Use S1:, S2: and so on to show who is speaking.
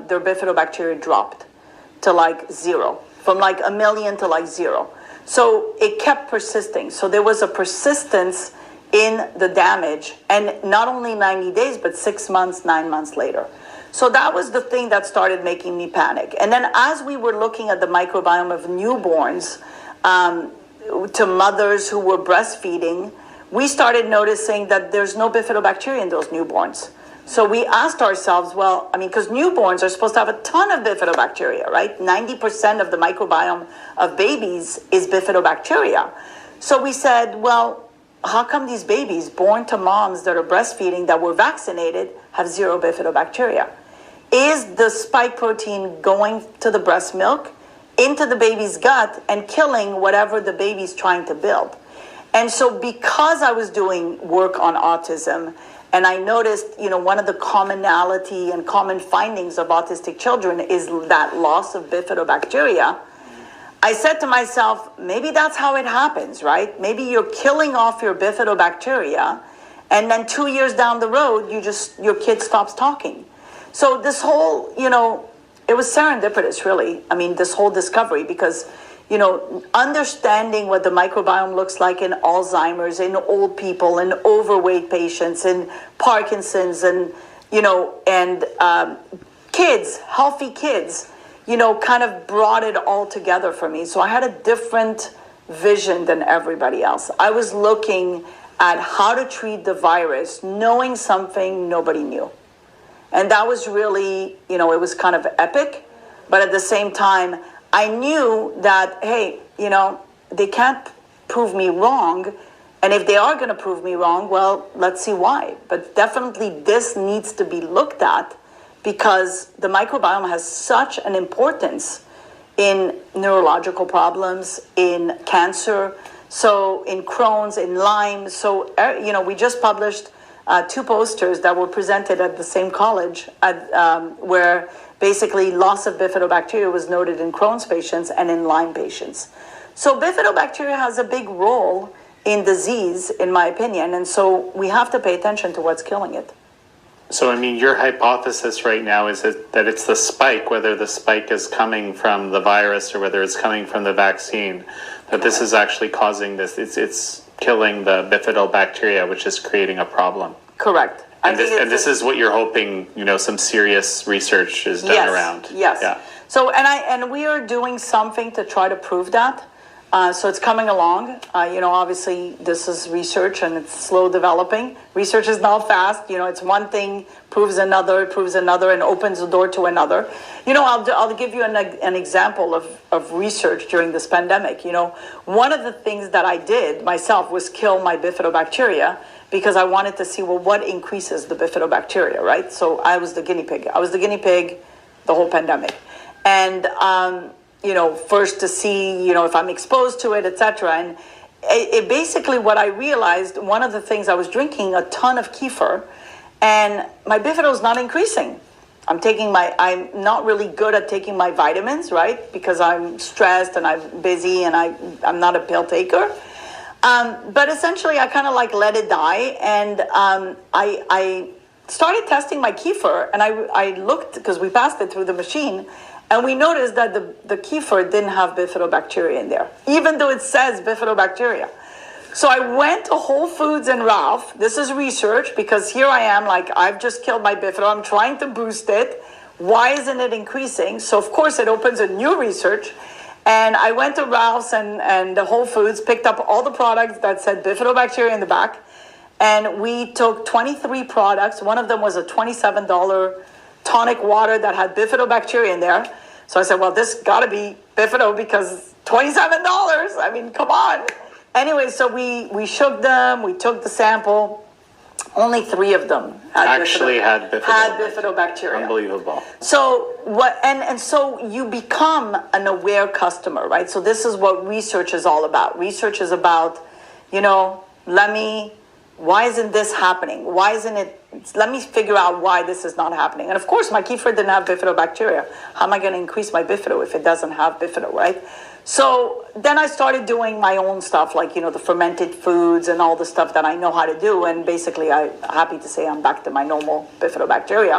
S1: their bifidobacteria dropped to like zero, from like 1 million to like zero. So it kept persisting. So there was a persistence in the damage, and not only 90 days, but 6 months, 9 months later. So that was the thing that started making me panic. And then as we were looking at the microbiome of newborns, to mothers who were breastfeeding, we started noticing that there's no bifidobacteria in those newborns. So we asked ourselves, well, I mean, because newborns are supposed to have a ton of bifidobacteria, right? 90% of the microbiome of babies is bifidobacteria. So we said, well, how come these babies born to moms that are breastfeeding that were vaccinated have zero bifidobacteria? Is the spike protein going to the breast milk, into the baby's gut, and killing whatever the baby's trying to build? And so because I was doing work on autism, and I noticed, one of the commonality and common findings of autistic children is that loss of bifidobacteria, I said to myself, maybe that's how it happens, right? Maybe you're killing off your bifidobacteria, and then 2 years down the road, your kid stops talking. So this whole, it was serendipitous, really. I mean, this whole discovery, because, understanding what the microbiome looks like in Alzheimer's, in old people, in overweight patients, in Parkinson's, and, kids, healthy kids, kind of brought it all together for me. So I had a different vision than everybody else. I was looking at how to treat the virus, knowing something nobody knew. And that was really, it was kind of epic. But at the same time, I knew that, hey, they can't prove me wrong. And if they are going to prove me wrong, well, let's see why. But definitely this needs to be looked at, because the microbiome has such an importance in neurological problems, in cancer, so in Crohn's, in Lyme. So, we just published 2 posters that were presented at the same college where basically loss of bifidobacteria was noted in Crohn's patients and in Lyme patients. So bifidobacteria has a big role in disease, in my opinion, and so we have to pay attention to what's killing it.
S2: So, I mean, your hypothesis right now is that it's the spike, whether the spike is coming from the virus or whether it's coming from the vaccine, that this is actually causing this. It's killing the bifidobacteria, which is creating a problem.
S1: Correct.
S2: And this is what you're hoping, some serious research is done around.
S1: Yes.
S2: Yeah.
S1: So, and we are doing something to try to prove that. So it's coming along. Obviously this is research and it's slow developing. Research is not fast. It's one thing proves another, and opens the door to another. I'll give you an example of research during this pandemic. One of the things that I did myself was kill my bifidobacteria, because I wanted to see, well, what increases the bifidobacteria, right? So I was the guinea pig. I was the guinea pig the whole pandemic. And, first to see, if I'm exposed to it, etc. And it basically, what I realized, one of the things, I was drinking a ton of kefir, and my bifido is not increasing. I'm not really good at taking my vitamins, right? Because I'm stressed and I'm busy and I'm not a pill taker. But essentially, I kind of let it die, and I started testing my kefir, and I looked, because we passed it through the machine, and we noticed that the kefir didn't have bifidobacteria in there, even though it says bifidobacteria. So I went to Whole Foods and Ralph. This is research, because here I am, I've just killed my bifido. I'm trying to boost it. Why isn't it increasing? So of course it opens a new research. And I went to Ralph's and the Whole Foods, picked up all the products that said bifidobacteria in the back. And we took 23 products. One of them was a $27 tonic water that had bifidobacteria in there. So I said, well, this got to be bifido, because $27. I mean, come on. Anyway, so we shook them. We took the sample. Only 3 of them
S2: had bifidobacteria.
S1: Unbelievable. So what? And so you become an aware customer, right? So this is what research is all about. Research is about, why isn't this happening? Why isn't it? Let me figure out why this is not happening. And of course, my kefir didn't have bifidobacteria. How am I going to increase my bifido if it doesn't have bifido, right? So then I started doing my own stuff, the fermented foods and all the stuff that I know how to do. And basically, I'm happy to say I'm back to my normal bifidobacteria.